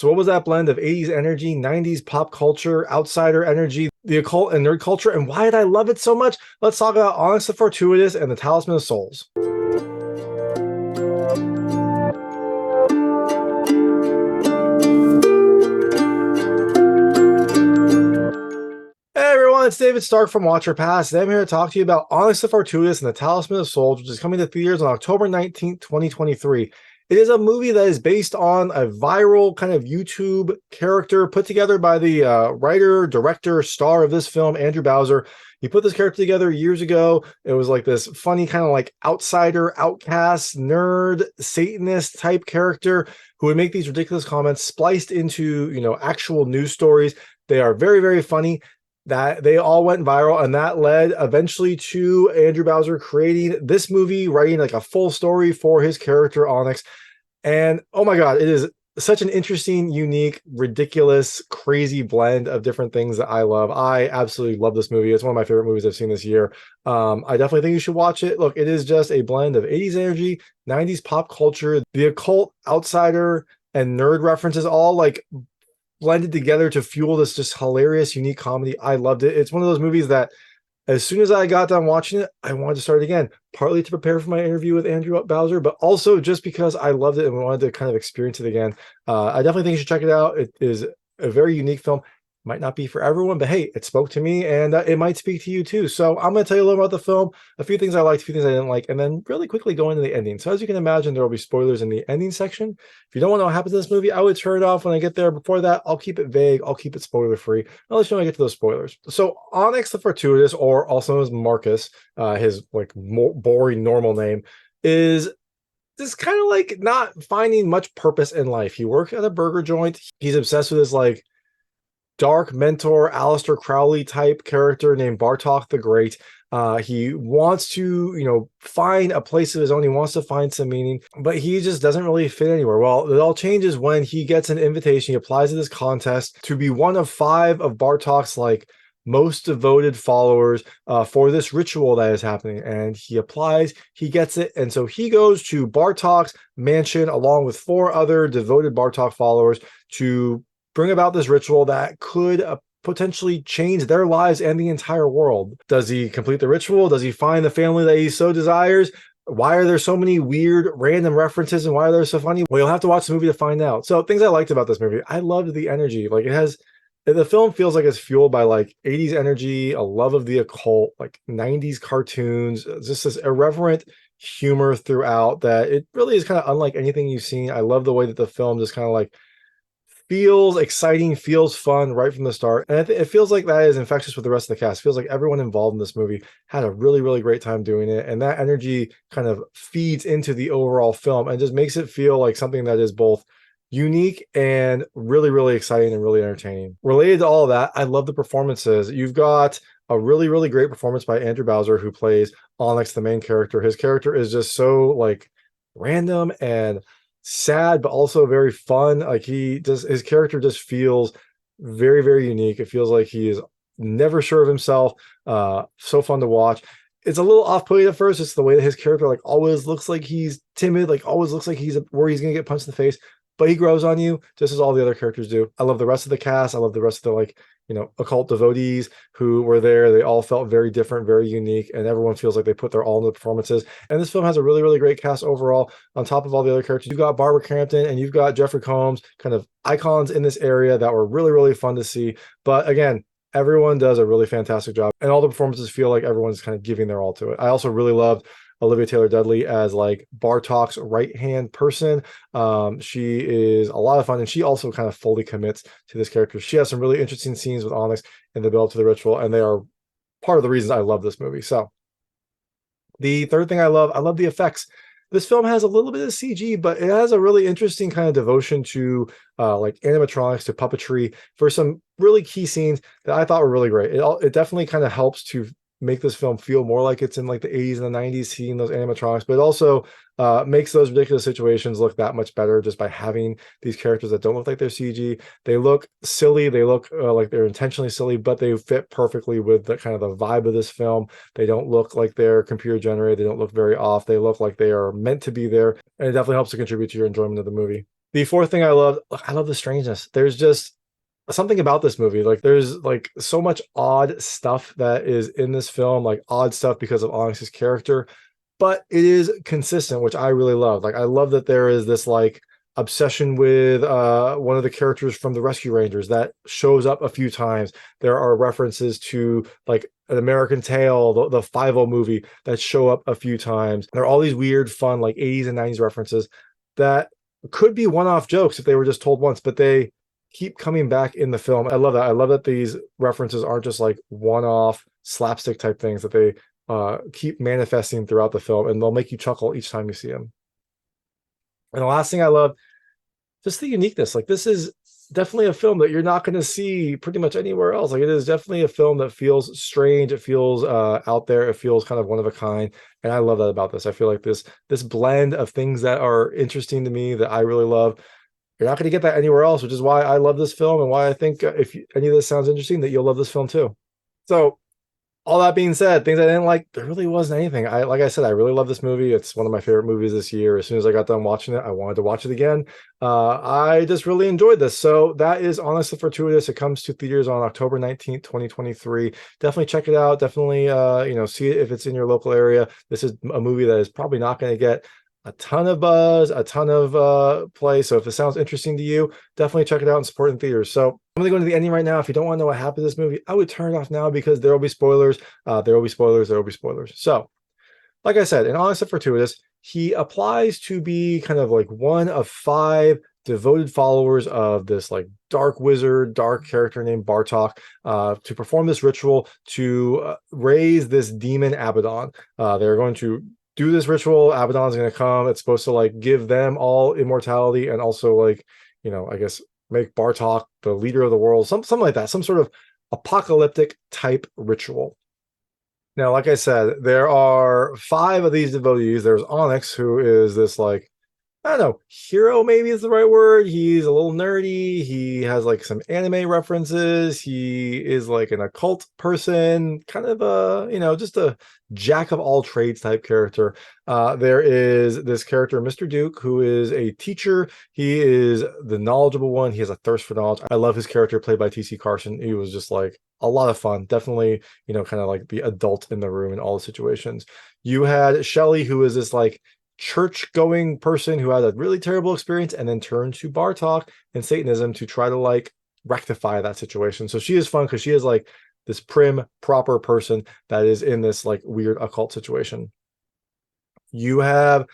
So what was that blend of 80s energy, 90s pop culture, outsider energy, the occult and nerd culture, and why did I love it so much? Let's talk about Onyx the Fortuitous and the Talisman of Souls. Hey everyone, it's David Stark from Watcher Pass, and I'm here to talk to you about Onyx the Fortuitous and the Talisman of Souls, which is coming to theaters on October 19th, 2023. It is a movie that is based on a viral kind of YouTube character put together by the writer, director, star of this film, Andrew Bowser. He put this character together years ago. It was like this funny kind of like outsider, outcast, nerd, Satanist type character who would make these ridiculous comments spliced into, actual news stories. They are very, very funny. That they all went viral, and that led eventually to Andrew Bowser creating this movie, writing like a full story for his character Onyx. And oh my god, it is such an interesting, unique, ridiculous, crazy blend of different things that I love. I absolutely love this movie. It's one of my favorite movies I've seen this year. I definitely think you should watch it. Look, it is just a blend of 80s energy, 90s pop culture, the occult, outsider, and nerd references, all like blended together to fuel this just hilarious, unique comedy. I loved it. It's one of those movies that as soon as I got done watching it, I wanted to start again, partly to prepare for my interview with Andrew Bowser, but also just because I loved it and wanted to kind of experience it again. I definitely think you should check it out. It is a very unique film. Might not be for everyone, but hey, it spoke to me, and it might speak to you too. So I'm going to tell you a little about the film, a few things I liked, a few things I didn't like, and then really quickly go into the ending. So as you can imagine, there will be spoilers in the ending section. If you don't want to know what happens in this movie, I would turn it off when I get there. Before that, I'll keep it vague. I'll keep it spoiler free. I'll let you know when I get to those spoilers. So Onyx the Fortuitous, or also known as Marcus, his like more boring normal name, is just kind of like not finding much purpose in life. He works at a burger joint. He's obsessed with this like dark mentor, Aleister Crowley type character named Bartok the Great. He wants to, find a place of his own. He wants to find some meaning, but he just doesn't really fit anywhere. Well, it all changes when he gets an invitation. He applies to this contest to be one of 5 of Bartok's like most devoted followers for this ritual that is happening. And he applies, he gets it. And so he goes to Bartok's mansion along with 4 other devoted Bartok followers to bring about this ritual that could potentially change their lives and the entire world. Does he complete the ritual? Does he find the family that he so desires? Why are there so many weird random references, and why are they so funny? Well, you'll have to watch the movie to find out. So things I liked about this movie, I loved the energy. Like the film feels like it's fueled by like 80s energy, a love of the occult, like 90s cartoons, just this irreverent humor throughout that it really is kind of unlike anything you've seen. I love the way that the film just kind of like feels exciting, feels fun right from the start. And it feels like that is infectious with the rest of the cast. It feels like everyone involved in this movie had a really, really great time doing it. And that energy kind of feeds into the overall film and just makes it feel like something that is both unique and really, really exciting and really entertaining. Related to all of that, I love the performances. You've got a really, really great performance by Andrew Bowser, who plays Onyx, the main character. His character is just so like random and sad, but also very fun. Like his character just feels very, very unique. It feels like he is never sure of himself. So fun to watch. It's a little off-putting at first. It's the way that his character like always looks like he's timid, like always looks like he's worried he's gonna get punched in the face, but he grows on you just as all the other characters do. I love the rest of the cast. I love the rest of the like occult devotees who were there. They all felt very different, very unique, and everyone feels like they put their all in the performances. And this film has a really, really great cast overall. On top of all the other characters, you've got Barbara Crampton and you've got Jeffrey Combs, kind of icons in this area that were really, really fun to see. But again, everyone does a really fantastic job, and all the performances feel like everyone's kind of giving their all to it. I also really loved Olivia Taylor-Dudley as like Bartok's right-hand person. She is a lot of fun, and she also kind of fully commits to this character. She has some really interesting scenes with Onyx in the build to the ritual, and they are part of the reasons I love this movie. So the third thing I love the effects. This film has a little bit of CG, but it has a really interesting kind of devotion to like animatronics, to puppetry for some really key scenes that I thought were really great. It definitely kind of helps to make this film feel more like it's in like the 80s and the 90s, seeing those animatronics, but it also makes those ridiculous situations look that much better just by having these characters that don't look like they're CG. They look silly, they look like they're intentionally silly, but they fit perfectly with the kind of the vibe of this film. They don't look like they're computer generated, they don't look very off, they look like they are meant to be there, and it definitely helps to contribute to your enjoyment of the movie. The fourth thing I love the strangeness. There's just something about this movie. Like there's like so much odd stuff that is in this film, like odd stuff because of Onyx's character, but it is consistent, which I really love. Like I love that there is this like obsession with one of the characters from the Rescue Rangers that shows up a few times. There are references to like an American Tail, the 50 movie that show up a few times. There are all these weird, fun like 80s and 90s references that could be one-off jokes if they were just told once, but they keep coming back in the film. I love that. I love that these references aren't just like one-off slapstick type things, that they keep manifesting throughout the film, and they'll make you chuckle each time you see them. And the last thing I love, just the uniqueness. Like this is definitely a film that you're not going to see pretty much anywhere else. Like it is definitely a film that feels strange. It feels out there. It feels kind of one of a kind. And I love that about this. I feel like this blend of things that are interesting to me that I really love, you're not going to get that anywhere else, which is why I love this film and why I think if any of this sounds interesting, that you'll love this film too. So all that being said, things I didn't like, there really wasn't anything. Like I said, I really love this movie. It's one of my favorite movies this year. As soon as I got done watching it, I wanted to watch it again. I just really enjoyed this. So that is Onyx the Fortuitous. It comes to theaters on October 19th, 2023. Definitely check it out. Definitely, see it if it's in your local area. This is a movie that is probably not going to get a ton of buzz, a ton of play. So if it sounds interesting to you, definitely check it out and support in theaters. So I'm going to go to the ending right now. If you don't want to know what happened to this movie, I would turn it off now because there will be spoilers. There will be spoilers. There will be spoilers. So, like I said, in Onyx the Fortuitous, he applies to be kind of like one of 5 devoted followers of this like dark wizard, dark character named Bartok, to perform this ritual to raise this demon Abaddon. They're going to do this ritual. Abaddon's going to come. It's supposed to like give them all immortality and also like, I guess make Bartok the leader of the world, something like that, some sort of apocalyptic type ritual. Now, like I said, there are 5 of these devotees. There's Onyx, who is this like, I don't know, hero maybe is the right word. He's a little nerdy. He has like some anime references. He is like an occult person, kind of just a jack of all trades type character. There is this character, Mr. Duke, who is a teacher. He is the knowledgeable one. He has a thirst for knowledge. I love his character played by T.C. Carson. He was just like a lot of fun. Definitely, kind of like the adult in the room in all the situations. You had Shelley, who is this like church-going person who had a really terrible experience and then turned to Bartok and Satanism to try to like rectify that situation. So she is fun because she is like this prim, proper person that is in this like weird occult situation. You have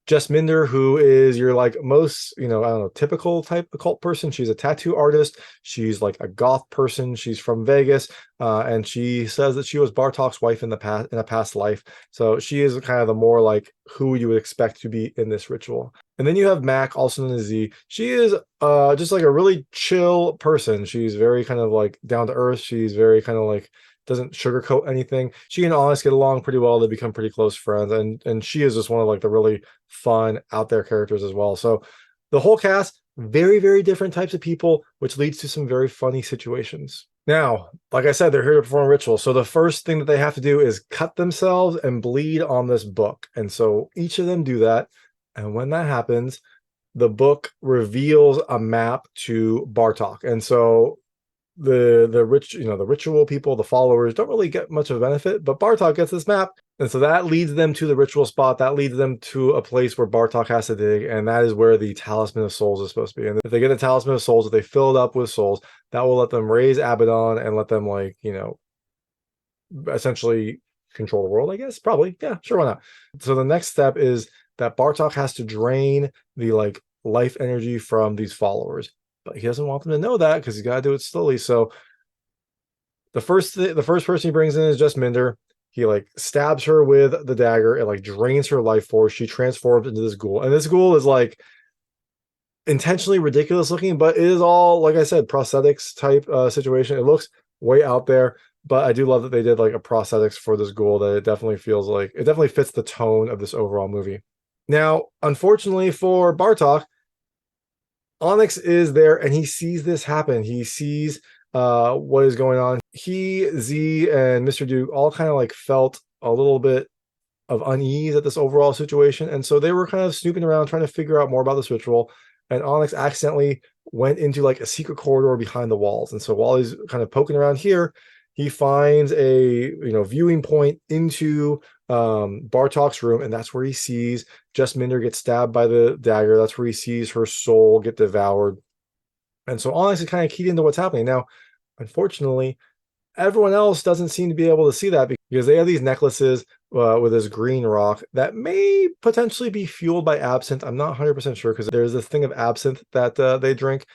Jess Minder, who is your like most, I don't know, typical type occult person. She's a tattoo artist. She's like a goth person. She's from Vegas, and she says that she was Bartok's wife in a past life. So she is kind of the more like who you would expect to be in this ritual. And then you have Mac, also known as Z. She is just like a really chill person. She's very kind of like down to earth. She's very kind of like doesn't sugarcoat anything. She and Onyx get along pretty well. They become pretty close friends, and she is just one of like the really fun out there characters as well. So the whole cast, very, very different types of people, which leads to some very funny situations. Now, like I said, they're here to perform a ritual. So the first thing that they have to do is cut themselves and bleed on this book. And so each of them do that. And when that happens, the book reveals a map to Bartok. And so the ritual people, the followers, don't really get much of a benefit, but Bartok gets this map, and so that leads them to the ritual spot. That leads them to a place where Bartok has to dig, and that is where the Talisman of Souls is supposed to be. And if they get the Talisman of Souls, if they fill it up with souls, that will let them raise Abaddon and let them like essentially control the world, I guess. Probably, yeah, sure, why not? So the next step is that Bartok has to drain the like life energy from these followers. But he doesn't want them to know that because he's got to do it slowly. So the first person he brings in is Jess Minder. He like stabs her with the dagger. It like drains her life force. She transforms into this ghoul, and this ghoul is like intentionally ridiculous looking, but it is all, like I said, prosthetics type situation. It looks way out there, but I do love that they did like a prosthetics for this ghoul. That it definitely feels like it definitely fits the tone of this overall movie. Now, unfortunately for Bartok, Onyx is there and he sees this happen. He sees what is going on. He, Z, and Mr. Duke all kind of like felt a little bit of unease at this overall situation. And so they were kind of snooping around trying to figure out more about this ritual. and Onyx accidentally went into like a secret corridor behind the walls. And so while he's kind of poking around here, he finds a viewing point into Bartok's room, and that's where he sees Jesminder get stabbed by the dagger. That's where he sees her soul get devoured. And so Onyx is kind of keyed into what's happening. Now, unfortunately, everyone else doesn't seem to be able to see that because they have these necklaces with this green rock that may potentially be fueled by absinthe. I'm not 100% sure because there's this thing of absinthe that they drink.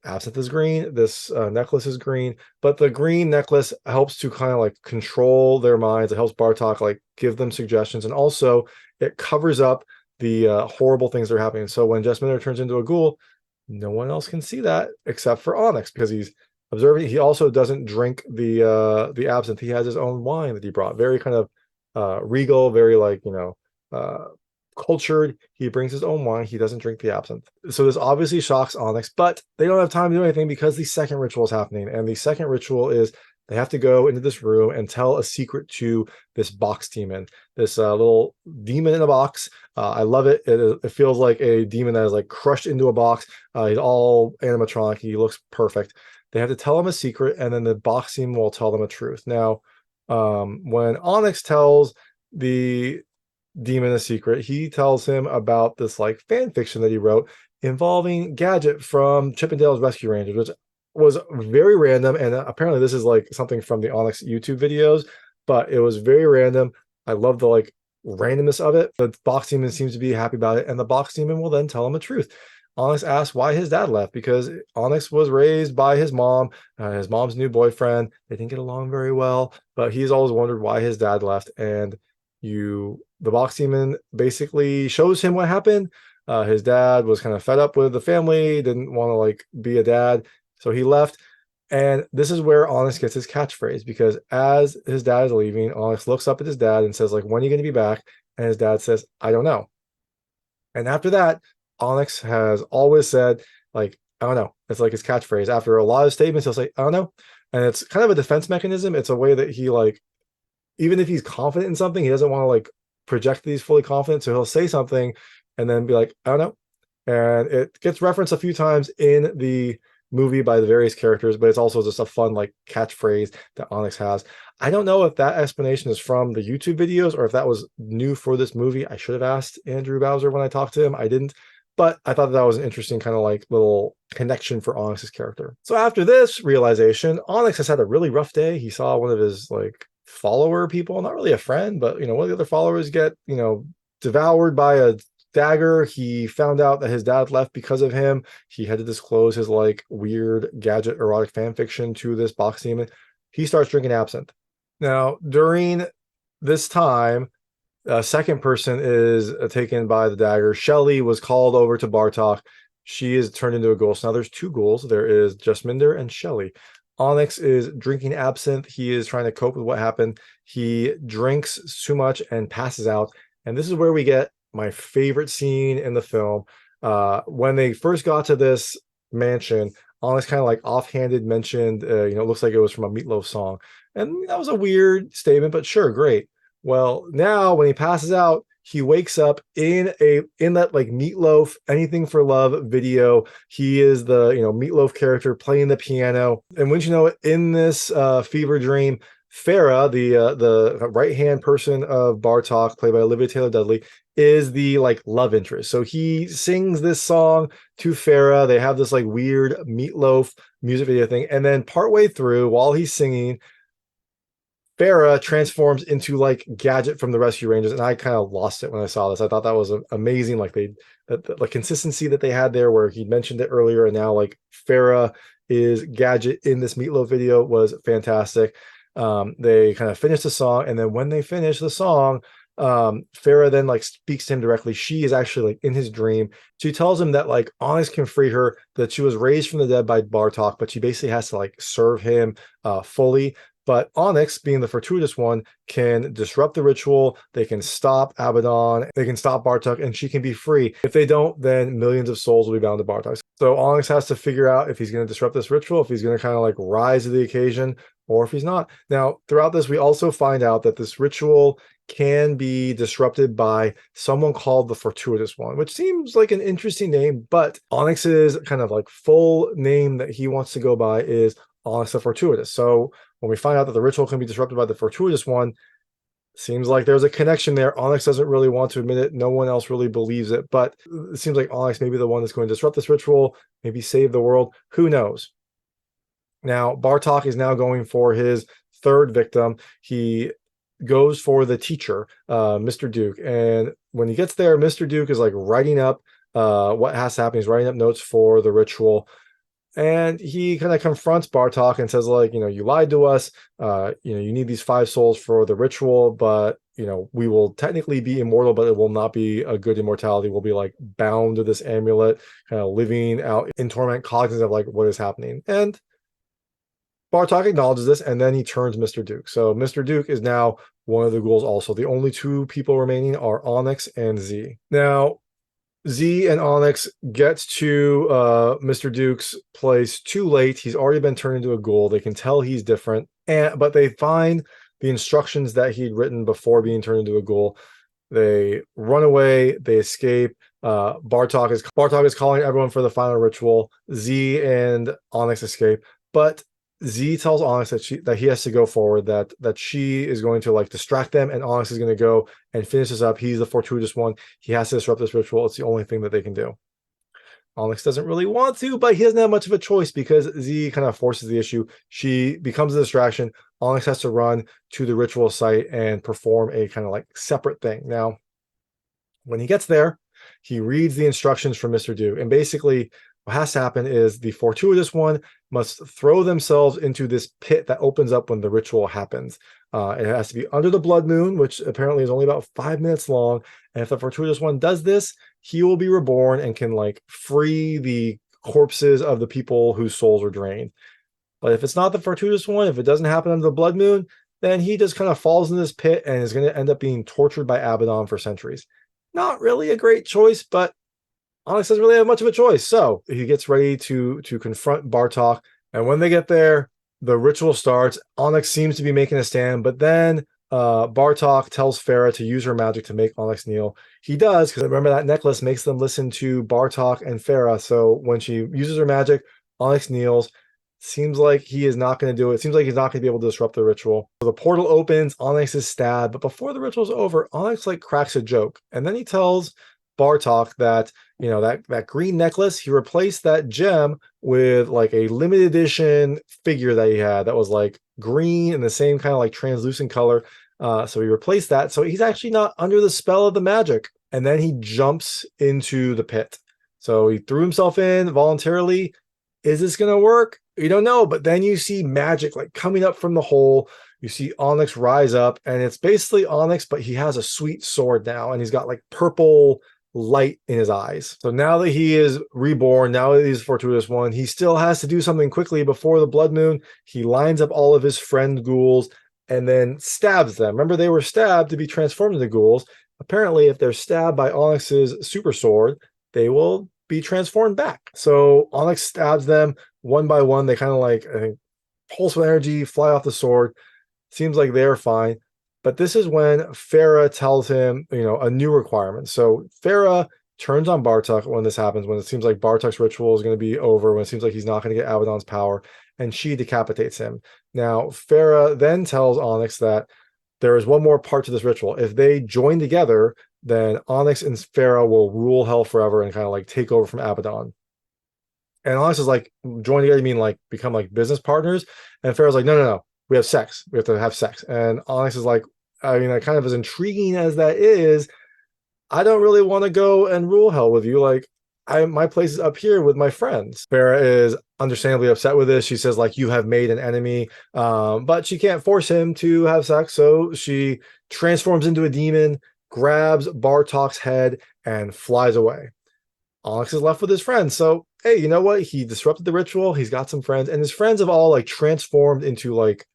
Absinthe is green. This necklace is green, but the green necklace helps to kind of like control their minds. It helps Bartok like give them suggestions, and also it covers up the horrible things that are happening. So when Jesminder turns into a ghoul, no one else can see that except for Onyx because he's observing. He also doesn't drink the absinthe. He has his own wine that he brought. Very kind of regal, very like cultured. He brings his own wine. He doesn't drink the absinthe. So this obviously shocks Onyx, but they don't have time to do anything because the second ritual is happening. And the second ritual is they have to go into this room and tell a secret to this box demon, this little demon in a box. I love it. It feels like a demon that is like crushed into a box. He's all animatronic. He looks perfect. They have to tell him a secret, and then the box demon will tell them a truth. Now, when Onyx tells the demon a secret, he tells him about this like fan fiction that he wrote involving Gadget from Chippendale's Rescue Rangers, which was very random. And apparently this is like something from the Onyx YouTube videos, but it was very random. I love the like randomness of it. The box demon seems to be happy about it, and the box demon will then tell him a truth. Onyx asks why his dad left, because Onyx was raised by his mom's new boyfriend. They didn't get along very well, but he's always wondered why his dad left. And the box demon basically shows him what happened. His dad was kind of fed up with the family, didn't want to like be a dad, so he left. And this is where Onyx gets his catchphrase, because as his dad is leaving, Onyx looks up at his dad and says like, when are you going to be back? And his dad says, I don't know. And after that, Onyx has always said, like, I don't know. It's like his catchphrase. After a lot of statements, he'll say, I don't know. And it's kind of a defense mechanism. It's a way that he, like, even if he's confident in something, he doesn't want to, like, project that he's fully confident. So he'll say something and then be like, I don't know. And it gets referenced a few times in the movie by the various characters, but it's also just a fun, like, catchphrase that Onyx has. I don't know if that explanation is from the YouTube videos or if that was new for this movie. I should have asked Andrew Bowser when I talked to him. I didn't. But I thought that was an interesting kind of like little connection for Onyx's character. So after this realization, Onyx has had a really rough day. He saw one of his like follower people, not really a friend, but one of the other followers get, devoured by a dagger. He found out that his dad left because of him. He had to disclose his like weird Gadget erotic fan fiction to this box demon. He starts drinking absinthe. Now, during this time, a second person is taken by the dagger. Shelly was called over to Bartok. She is turned into a ghoul. So now there's two ghouls. There is Jesminder and Shelly. Onyx is drinking absinthe. He is trying to cope with what happened. He drinks too much and passes out. And this is where we get my favorite scene in the film. When they first got to this mansion, Onyx kind of like offhanded mentioned, it looks like it was from a Meatloaf song. And that was a weird statement, but sure, great. Well, now when he passes out, he wakes up in that like Meatloaf Anything for Love video. He is the Meatloaf character playing the piano, and wouldn't you know it, in this fever dream, Farah, the right hand person of Bartok, played by Olivia Taylor-Dudley, is the like love interest. So he sings this song to Farah. They have this like weird Meatloaf music video thing, and then partway through, while he's singing, Farah transforms into like Gadget from the Rescue Rangers, and I kind of lost it when I saw this. I thought that was amazing. Like the consistency that they had there, where he mentioned it earlier, and now like Farah is Gadget in this Meatloaf video, was fantastic. They kind of finished the song, and then when they finish the song, Farah then like speaks to him directly. She is actually like in his dream. She tells him that like Onyx can free her, that she was raised from the dead by Bartok, but she basically has to like serve him fully. But Onyx, being the fortuitous one, can disrupt the ritual. They can stop Abaddon. They can stop Bartok, and she can be free. If they don't, then millions of souls will be bound to Bartok. So Onyx has to figure out if he's going to disrupt this ritual, if he's going to kind of like rise to the occasion, or if he's not. Now, throughout this, we also find out that this ritual can be disrupted by someone called the Fortuitous One, which seems like an interesting name, but Onyx's kind of like full name that he wants to go by is Onyx the Fortuitous. So when we find out that the ritual can be disrupted by the Fortuitous One, seems like there's a connection there. Onyx doesn't really want to admit it. No one else really believes it, but it seems like Onyx may be the one that's going to disrupt this ritual, maybe save the world. Who knows? Now, Bartok is now going for his third victim. He goes for the teacher, Mr. Duke. And when he gets there, Mr. Duke is like writing up what has to happen. He's writing up notes for the ritual. And he kind of confronts Bartok and says, like, you lied to us. You need these 5 souls for the ritual, but, we will technically be immortal, but it will not be a good immortality. We'll be like bound to this amulet, kind of living out in torment, cognizant of like what is happening. And Bartok acknowledges this, and then he turns Mr. Duke. So Mr. Duke is now one of the ghouls also. The only 2 people remaining are Onyx and Z. Now, Z and Onyx gets to Mr. Duke's place too late. He's already been turned into a ghoul. They can tell he's different, but they find the instructions that he'd written before being turned into a ghoul. They run away. They escape. Bartok is calling everyone for the final ritual. Z and Onyx escape, but Z tells Onyx that he has to go forward, that she is going to like distract them, and Onyx is going to go and finish this up. He's the Fortuitous One. He has to disrupt this ritual. It's the only thing that they can do. Onyx doesn't really want to, but he doesn't have much of a choice because Z kind of forces the issue. She becomes a distraction. Onyx has to run to the ritual site and perform a kind of like separate thing. Now, when he gets there, he reads the instructions from Mr. Duke, and basically what has to happen is the Fortuitous One must throw themselves into this pit that opens up when the ritual happens. It has to be under the blood moon, which apparently is only about 5 minutes long. And if the Fortuitous One does this, he will be reborn and can like free the corpses of the people whose souls are drained. But if it's not the Fortuitous One, if it doesn't happen under the blood moon, then he just kind of falls in this pit and is going to end up being tortured by Abaddon for centuries. Not really a great choice, but Onyx doesn't really have much of a choice. So he gets ready to confront Bartok. And when they get there, the ritual starts. Onyx seems to be making a stand, but then Bartok tells Farah to use her magic to make Onyx kneel. He does, because remember that necklace makes them listen to Bartok and Farah. So when she uses her magic, Onyx kneels. Seems like he is not going to do it. Seems like he's not going to be able to disrupt the ritual. So the portal opens, Onyx is stabbed, but before the ritual's over, Onyx like cracks a joke. And then he tells Bartok that, that green necklace, he replaced that gem with like a limited edition figure that he had that was like green and the same kind of like translucent color. So he replaced that. So he's actually not under the spell of the magic. And then he jumps into the pit. So he threw himself in voluntarily. Is this going to work? You don't know, but then you see magic like coming up from the hole. You see Onyx rise up, and it's basically Onyx, but he has a sweet sword now, and he's got like purple light in his eyes. So now that he is reborn, now that he's Fortuitous One, he still has to do something quickly before the blood moon. He lines up all of his friend ghouls and then stabs them. Remember, they were stabbed to be transformed into ghouls. Apparently, if they're stabbed by Onyx's super sword, they will be transformed back. So Onyx stabs them one by one. They kind of like, I think, pulse with energy, fly off the sword. Seems like they're fine. But this is when Farah tells him, a new requirement. So Farah turns on Bartok when this happens, when it seems like Bartok's ritual is going to be over, when it seems like he's not going to get Abaddon's power, and she decapitates him. Now, Farah then tells Onyx that there is one more part to this ritual. If they join together, then Onyx and Farah will rule hell forever and kind of like take over from Abaddon. And Onyx is like, join together, you mean like become like business partners? And Farah's like, no. We have sex. We have to have sex. And Onyx is like, kind of as intriguing as that is, I don't really want to go and rule hell with you. Like, my place is up here with my friends. Farah is understandably upset with this. She says, like, you have made an enemy, but she can't force him to have sex. So she transforms into a demon, grabs Bartok's head, and flies away. Onyx is left with his friends. So, hey, you know what? He disrupted the ritual. He's got some friends, and his friends have all like transformed into like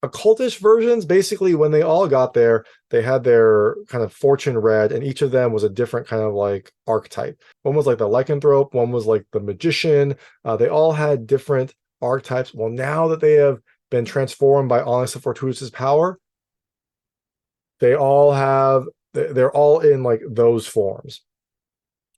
occultish versions. Basically, when they all got there, they had their kind of fortune read, and each of them was a different kind of like archetype. One was like the lycanthrope, one was like the magician. They all had different archetypes. Well, now that they have been transformed by Onyx the Fortuitous' power, They're all in like those forms.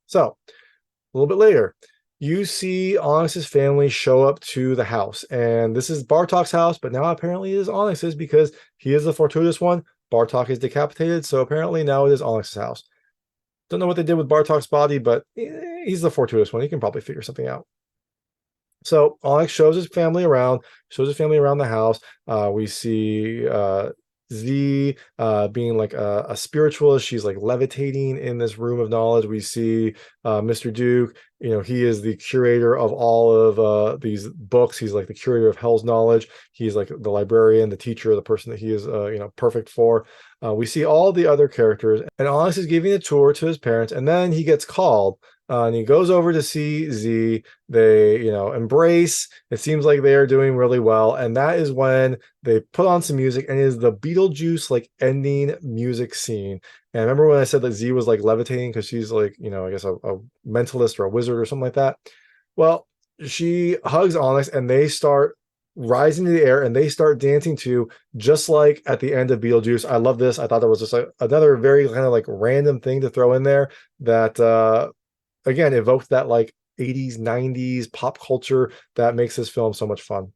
So a little bit later, you see Onyx's family show up to the house, and this is Bartok's house, but now apparently it is Onyx's because he is the fortuitous one. Bartok is decapitated, so apparently now it is Onyx's house. Don't know what they did with Bartok's body, but he's the fortuitous one. He can probably figure something out. So Onyx shows his family around the house. We see Z being like a spiritualist. She's like levitating in this room of knowledge. We see Mr. Duke. He is the curator of all of these books. He's like the curator of Hell's knowledge. He's like the librarian, the teacher, the person that he is perfect for. We see all the other characters, and Onyx is giving a tour to his parents, and then he gets called. And he goes over to see Z. They, embrace. It seems like they are doing really well. And that is when they put on some music, and it is the Beetlejuice like ending music scene. And remember when I said that Z was like levitating because she's like, I guess a mentalist or a wizard or something like that. Well, she hugs Onyx, and they start rising to the air, and they start dancing too, just like at the end of Beetlejuice. I love this. I thought there was just another very kind of like random thing to throw in there that again evoked that like 80s 90s pop culture that makes this film so much fun.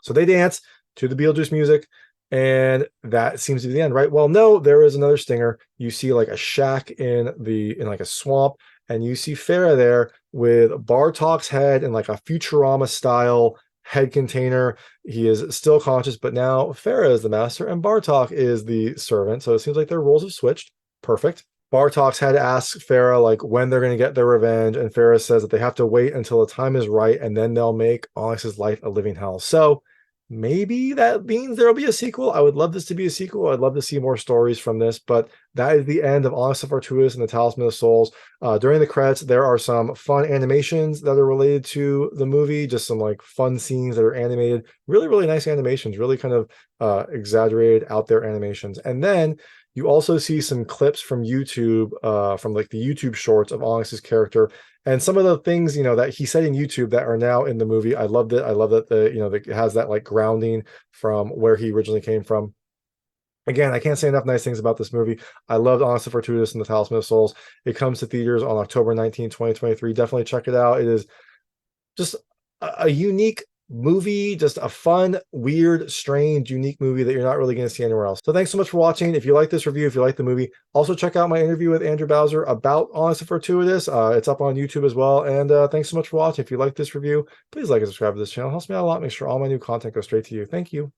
So they dance to the Beetlejuice music, and that seems to be the end, right? Well, no, there is another stinger. You see like a shack in like a swamp, and you see Farah there with Bartok's head in like a Futurama style head container. He is still conscious, but now Farah is the master and Bartok is the servant. So it seems like their roles have switched. Perfect. Bartok's had to ask Farah like when they're going to get their revenge, and Farah says that they have to wait until the time is right, and then they'll make Onyx's life a living hell. So maybe that means there'll be a sequel. I would love this to be a sequel. I'd love to see more stories from this, but that is the end of Onyx the Fortuitous and the Talisman of Souls. During the credits, there are some fun animations that are related to the movie, just some like fun scenes that are animated. Really, really nice animations, really kind of exaggerated out there animations. And then you also see some clips from YouTube, from like the YouTube shorts of Onyx's character, and some of the things that he said in YouTube that are now in the movie. I loved it. I love that it has that like grounding from where he originally came from. Again, I can't say enough nice things about this movie. I loved Onyx the Fortuitous and the Talisman of Souls. It comes to theaters on October 19, 2023. Definitely check it out. It is just a unique movie, just a fun, weird, strange, unique movie that you're not really going to see anywhere else. So thanks so much for watching. If you like this review, if you like the movie, also check out my interview with Andrew Bowser about Onyx the Fortuitous. It's up on YouTube as well. And thanks so much for watching. If you like this review, please like and subscribe to this channel. It helps me out a lot. Make sure all my new content goes straight to you. Thank you.